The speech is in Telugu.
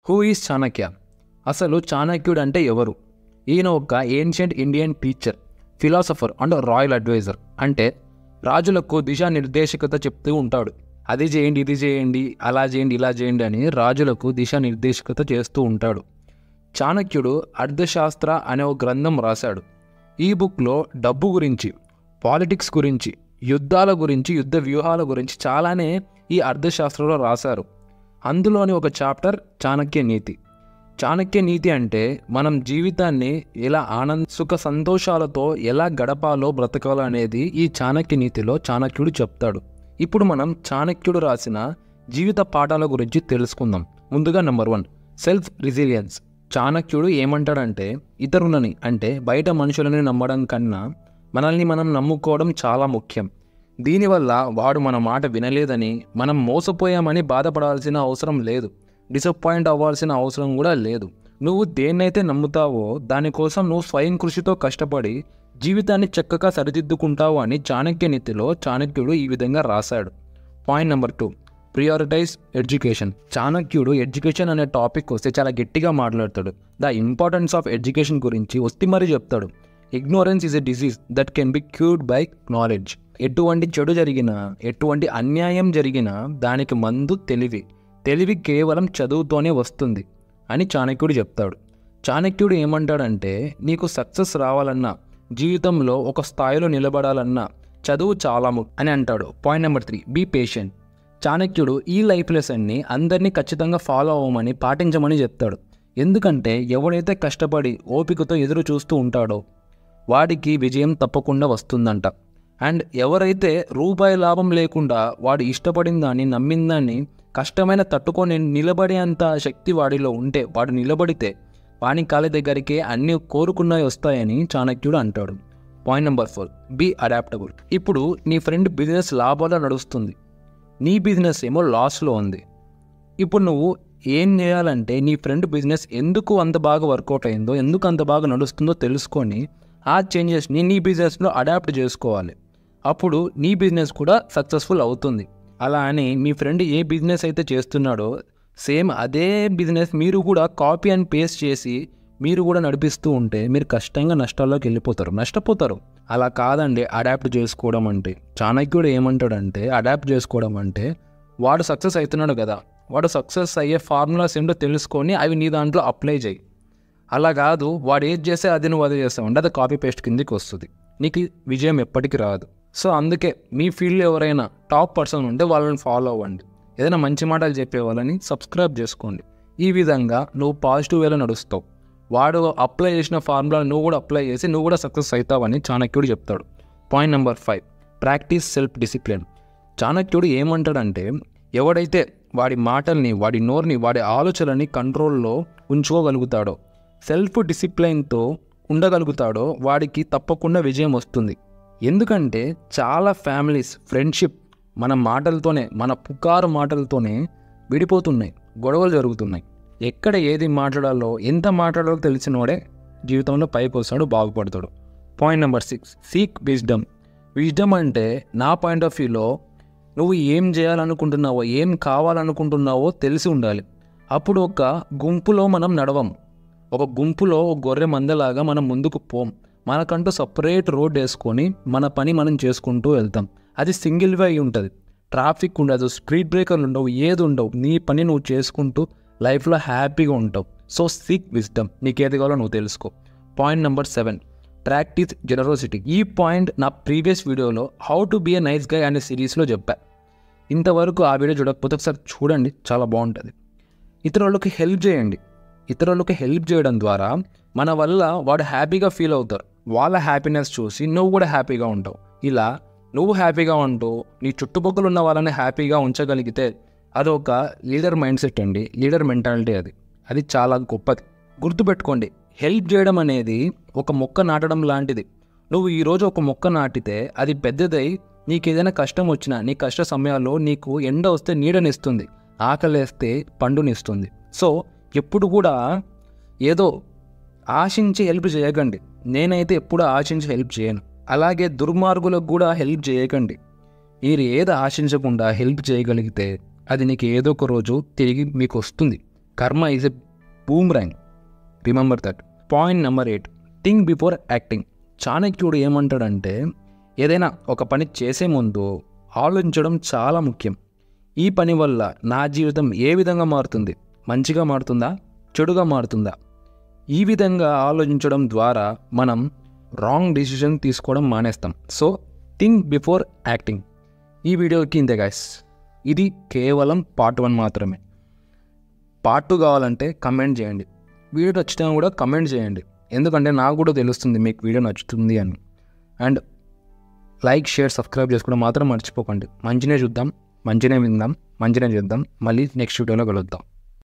Who is Chanakya? అసలు చాణక్యుడు అంటే ఎవరు? ఈయన ఒక ancient Indian teacher, philosopher and royal adviser. అంటే రాజులకు దిశానిర్దేశకత చెప్తూ ఉంటాడు. అది చేయండి, ఇది చేయండి, అలా చేయండి, ఇలా చేయండి అని రాజులకు దిశానిర్దేశకత చేస్తూ ఉంటాడు. చాణక్యుడు అర్థశాస్త్ర అనే ఒక గ్రంథం రాశాడు. ఈ బుక్లో డబ్బు గురించి, పాలిటిక్స్ గురించి, యుద్ధాల గురించి, యుద్ధ వ్యూహాల గురించి చాలానే ఈ అర్థశాస్త్రంలో రాశారు. అందులోని ఒక చాప్టర్ చాణక్య నీతి. చాణక్య నీతి అంటే మనం జీవితాన్ని ఎలా సుఖ సంతోషాలతో ఎలా గడపాలో బ్రతకాలో అనేది ఈ చాణక్య నీతిలో చాణక్యుడు చెప్తాడు. ఇప్పుడు మనం చాణక్యుడు రాసిన జీవిత పాఠాల గురించి తెలుసుకుందాం. ముందుగా నెంబర్ 1, సెల్ఫ్ రెసిలియన్స్. చాణక్యుడు ఏమంటాడంటే ఇతరులని అంటే బయట మనుషులని నమ్మడం కన్నా మనల్ని మనం నమ్ముకోవడం చాలా ముఖ్యం. దీనివల్ల వాడు మన మాట వినలేదని మనం మోసపోయామని బాధపడాల్సిన అవసరం లేదు, డిసప్పాయింట్ అవ్వాల్సిన అవసరం కూడా లేదు. నువ్వు దేన్నైతే నమ్ముతావో దానికోసం నువ్వు స్వయం కృషితో కష్టపడి జీవితాన్ని చక్కగా సరిదిద్దుకుంటావు అని చాణక్య నీతిలో చాణక్యుడు ఈ విధంగా రాశాడు. Point number 2, prioritise education. చాణక్యుడు ఎడ్యుకేషన్ అనే టాపిక్ వస్తే చాలా గట్టిగా మాట్లాడతాడు. ద ఇంపార్టెన్స్ ఆఫ్ ఎడ్యుకేషన్ గురించి వస్తే మరీ చెప్తాడు. Ignorance is a disease that can be cured by knowledge. ఎటువంటి చెడు జరిగినా, ఎటువంటి అన్యాయం జరిగినా దానికి మందు తెలివి. తెలివి కేవలం చదువుతోనే వస్తుంది అని చాణక్యుడు చెప్తాడు. చాణక్యుడు ఏమంటాడంటే నీకు సక్సెస్ రావాలన్నా, జీవితంలో ఒక స్థాయిలో నిలబడాలన్నా చదువు చాలా అని అంటాడు. Point number 3, be patient. చాణక్యుడు ఈ లైఫ్ లెసన్ని అందరినీ ఖచ్చితంగా ఫాలో అవ్వమని, పాటించమని చెప్తాడు. ఎందుకంటే ఎవడైతే కష్టపడి ఓపికతో ఎదురు చూస్తూ ఉంటాడో వాడికి విజయం తప్పకుండా వస్తుందంట. అండ్ ఎవరైతే రూపాయి లాభం లేకుండా వాడు ఇష్టపడిన దాన్ని, నమ్మిన దాన్ని కష్టమైన తట్టుకొని నిలబడేంత శక్తి వాడిలో ఉంటే, వాడు నిలబడితే వాని కాళ్ళ దగ్గరికి అన్ని కోరుకున్నవి వస్తాయని చాణక్యుడు అంటాడు. Point number 4, be adaptable. ఇప్పుడు నీ ఫ్రెండ్ బిజినెస్ లాభాల్లో నడుస్తుంది, నీ బిజినెస్ ఏమో లాస్లో ఉంది. ఇప్పుడు నువ్వు ఏం చేయాలంటే నీ ఫ్రెండ్ బిజినెస్ ఎందుకు అంత బాగా వర్కౌట్ అయిందో, ఎందుకు అంత బాగా నడుస్తుందో తెలుసుకొని ఆ చేంజెస్ని నీ బిజినెస్లో అడాప్ట్ చేసుకోవాలి. అప్పుడు నీ బిజినెస్ కూడా సక్సెస్ఫుల్ అవుతుంది. అలా అని మీ ఫ్రెండ్ ఏ బిజినెస్ అయితే చేస్తున్నాడో సేమ్ అదే బిజినెస్ మీరు కూడా కాపీ అండ్ పేస్ట్ చేసి మీరు కూడా నడిపిస్తూ ఉంటే మీరు కష్టంగా నష్టాల్లోకి నష్టపోతారు. అలా కాదండి అడాప్ట్ చేసుకోవడం అంటే. చాణక్యుడు ఏమంటాడంటే అడాప్ట్ చేసుకోవడం అంటే వాడు సక్సెస్ అవుతున్నాడు కదా, వాడు సక్సెస్ అయ్యే ఫార్ములాస్ ఏంటో తెలుసుకొని అవి నీ దాంట్లో అప్లై చేయి. అలా కాదు వాడు ఏది చేస్తే అది నువ్వు అదే చేస్తావు, అది కాపీ పేస్ట్ కిందకి వస్తుంది, నీకు విజయం ఎప్పటికీ రాదు. సో అందుకే మీ ఫీల్డ్లో ఎవరైనా టాప్ పర్సన్ ఉంటే వాళ్ళని ఫాలో అవ్వండి. ఏదైనా మంచి మాటలు చెప్పే వాళ్ళని సబ్స్క్రైబ్ చేసుకోండి. ఈ విధంగా నువ్వు పాజిటివ్ వేలో నడుస్తావు. వాడు అప్లై చేసిన ఫార్ములా నువ్వు కూడా అప్లై చేసి నువ్వు కూడా సక్సెస్ అవుతావని చాణక్యుడు చెప్తాడు. Point number 5, practice self discipline. చాణక్యుడు ఏమంటాడంటే ఎవడైతే వాడి మాటల్ని, వాడి నోరుని, వాడి ఆలోచనని కంట్రోల్లో ఉంచుకోగలుగుతాడో, సెల్ఫ్ డిసిప్లైన్తో ఉండగలుగుతాడో వాడికి తప్పకుండా విజయం వస్తుంది. ఎందుకంటే చాలా ఫ్యామిలీస్, ఫ్రెండ్షిప్ మన మాటలతోనే, మన పుకారు మాటలతోనే విడిపోతున్నాయి, గొడవలు జరుగుతున్నాయి. ఎక్కడ ఏది మాట్లాడాలో, ఎంత మాట్లాడాలో తెలిసినోడే జీవితంలో పైకి వస్తాడు, బాగుపడతాడు. Point number 6, seek wisdom. Wisdom అంటే నా పాయింట్ ఆఫ్ వ్యూలో నువ్వు ఏం చేయాలనుకుంటున్నావో, ఏం కావాలనుకుంటున్నావో తెలిసి ఉండాలి. అప్పుడు ఒక గుంపులో మనం నడవం, ఒక గుంపులో ఒక గొర్రె మందలాగా మనం ముందుకు పోం. మనకంటూ సపరేట్ రోడ్ వేసుకొని మన పని మనం చేసుకుంటూ వెళ్తాం. అది సింగిల్ వే అయి ఉంటుంది, ట్రాఫిక్ ఉండదు, స్పీడ్ బ్రేకర్లు ఉండవు, ఏది ఉండవు. నీ పని నువ్వు చేసుకుంటూ లైఫ్లో హ్యాపీగా ఉంటావు. సో సీక్ విజ్డమ్, నీకేది కావాలో నువ్వు తెలుసుకో. Point number 7, practice generosity. ఈ పాయింట్ నా ప్రీవియస్ వీడియోలో how to be a nice guy అనే సిరీస్లో చెప్పా. ఇంతవరకు ఆ వీడియో చూడకపోతే ఒకసారి చూడండి, చాలా బాగుంటుంది. ఇతరులకు హెల్ప్ చేయండి. ఇతరులకు హెల్ప్ చేయడం ద్వారా మన వల్ల వాడు హ్యాపీగా ఫీల్ అవుతారు. వాళ్ళ హ్యాపీనెస్ చూసి నువ్వు కూడా హ్యాపీగా ఉంటావు. ఇలా నువ్వు హ్యాపీగా ఉంటూ నీ చుట్టుపక్కల ఉన్న వాళ్ళని హ్యాపీగా ఉంచగలిగితే అదొక లీడర్ మైండ్ సెట్ అండి, లీడర్ మెంటాలిటీ. అది చాలా గొప్పది. గుర్తుపెట్టుకోండి, హెల్ప్ చేయడం అనేది ఒక మొక్క నాటడం లాంటిది. నువ్వు ఈరోజు ఒక మొక్క నాటితే అది పెద్దదై నీకు ఏదైనా కష్టం వచ్చినా, నీ కష్ట సమయాల్లో నీకు ఎండ వస్తే నీడనిస్తుంది, ఆకలేస్తే పండునిస్తుంది. సో ఎప్పుడు కూడా ఏదో ఆశించి హెల్ప్ చేయకండి. నేనైతే ఎప్పుడు ఆశించి హెల్ప్ చేయను. అలాగే దుర్మార్గులకు కూడా హెల్ప్ చేయకండి. మీరు ఏది ఆశించకుండా హెల్ప్ చేయగలిగితే అది నీకు ఏదో ఒక రోజు తిరిగి మీకు వస్తుంది. కర్మ is a boomerang, remember that. Point number 8, think before acting. చాణక్యుడు ఏమంటాడంటే ఏదైనా ఒక పని చేసే ముందు ఆలోచించడం చాలా ముఖ్యం. ఈ పని వల్ల నా జీవితం ఏ విధంగా మారుతుంది, మంచిగా మారుతుందా, చెడుగా మారుతుందా? ఈ విధంగా ఆలోచించడం ద్వారా మనం రాంగ్ డిసిషన్ తీసుకోవడం మానేస్తాం. So think before acting. ఈ వీడియోకి ఇంతే గైస్, ఇది కేవలం పార్ట్ 1 మాత్రమే. పార్ట్ 2 కావాలంటే కమెంట్ చేయండి. వీడియో నచ్చినా కూడా కమెంట్ చేయండి, ఎందుకంటే నాకు కూడా తెలుస్తుంది మీకు వీడియో నచ్చుతుంది అని. అండ్ లైక్, షేర్, సబ్స్క్రైబ్ చేసుకోవడం మాత్రం మర్చిపోకండి. మంచినే చూద్దాం, మంచినే విందాం, మంచినే చేద్దాం. మళ్ళీ నెక్స్ట్ వీడియోలో కలుద్దాం.